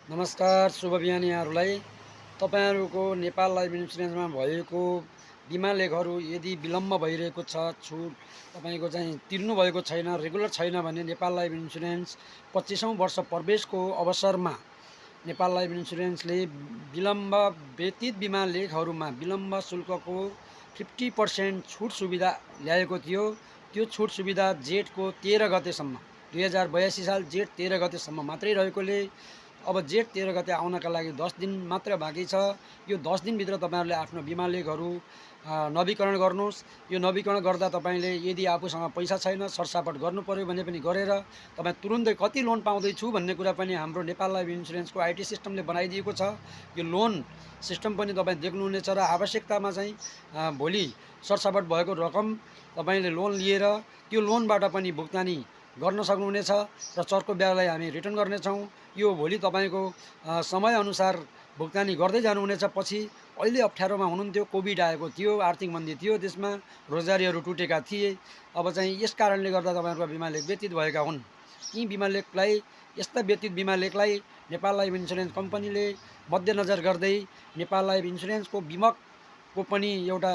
नमस्कार शुभ बिहान यहाँहरूलाई। तपाईँहरूको नेपाल लाइफ इन्सुरेन्समा भएको बिमा लेखहरू यदि विलम्ब भइरहेको छ, छुट तपाईँको चाहिँ तिर्नुभएको छैन, रेगुलर छैन भने नेपाल लाइफ इन्सुरेन्स 25औँ वर्ष प्रवेशको अवसरमा नेपाल लाइफ इन्सुरेन्सले विलम्ब व्यतीत बिमा लेखहरूमा विलम्ब शुल्कको 50% छुट सुविधा ल्याएको थियो। त्यो छुट सुविधा जेठको 13 गतेसम्म 2082 साल जेठ 13 गतेसम्म मात्रै रहेकोले अब जेठ 13 गते आउनका लागि 10 दिन मात्र बाँकी छ। यो 10 दिनभित्र तपाईँहरूले आफ्नो बिमा लेखहरू नवीकरण गर्नुहोस्। यो नवीकरण गर्दा तपाईँले यदि आफूसँग पैसा छैन, सरसापट गर्नु पर्यो भने पनि गरेर तपाईँ तुरुन्तै कति लोन पाउँदैछु भन्ने कुरा पनि हाम्रो नेपाल लाइफ इन्सुरेन्सको आइटी सिस्टमले बनाइदिएको छ। यो लोन सिस्टम पनि तपाईँ देख्नुहुनेछ र आवश्यकतामा चाहिँ भोलि सरसापट भएको रकम तपाईँले लोन लिएर त्यो लोनबाट पनि भुक्तानी गर्न सक्नुहुनेछ र चर्को ब्याजलाई हामी रिटर्न गर्नेछौँ। यो भोलि तपाईँको समयअनुसार भुक्तानी गर्दै जानुहुनेछ। पछि अहिले अप्ठ्यारोमा हुनुहुन्थ्यो, कोभिड आएको थियो, आर्थिक मन्दी थियो, देशमा रोजगारीहरू टुटेका थिए। अब चाहिँ यस कारणले गर्दा तपाईँहरूको बिमा लेख व्यतीत भएका हुन्। यी बिमा लेखलाई, यस्ता व्यतीत बिमा लेखलाई नेपाल लाइफ इन्सुरेन्स कम्पनीले मध्यनजर गर्दै नेपाल लाइफ इन्सुरेन्सको बिमकको पनि एउटा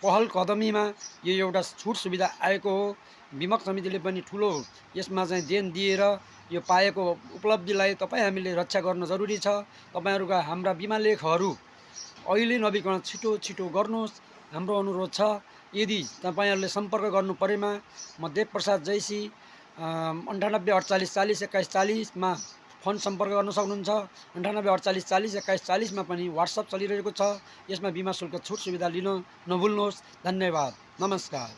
पहल कदमीमा यो एउटा छुट सुविधा आएको हो। बिमक समितिले पनि ठुलो यसमा चाहिँ देन दिएर यो पाएको उपलब्धिलाई हामीले रक्षा गर्न जरुरी छ। तपाईँहरूका हाम्रा बिमा लेखहरू अहिले नवीकरण छिटो गर्नुहोस्, हाम्रो अनुरोध छ। यदि तपाईँहरूले सम्पर्क गर्नु परेमा म देवप्रसाद जैसी 98 48 40 21 40 मा फोन सम्पर्क गर्न सक्नुहुन्छ। 98 48 40 21 40 मा पनि व्हाट्सएप चलिरहेको छ। यसमा बिमा शुल्क छुट सुविधा लिन नभुल्नुहोस्। धन्यवाद, नमस्कार।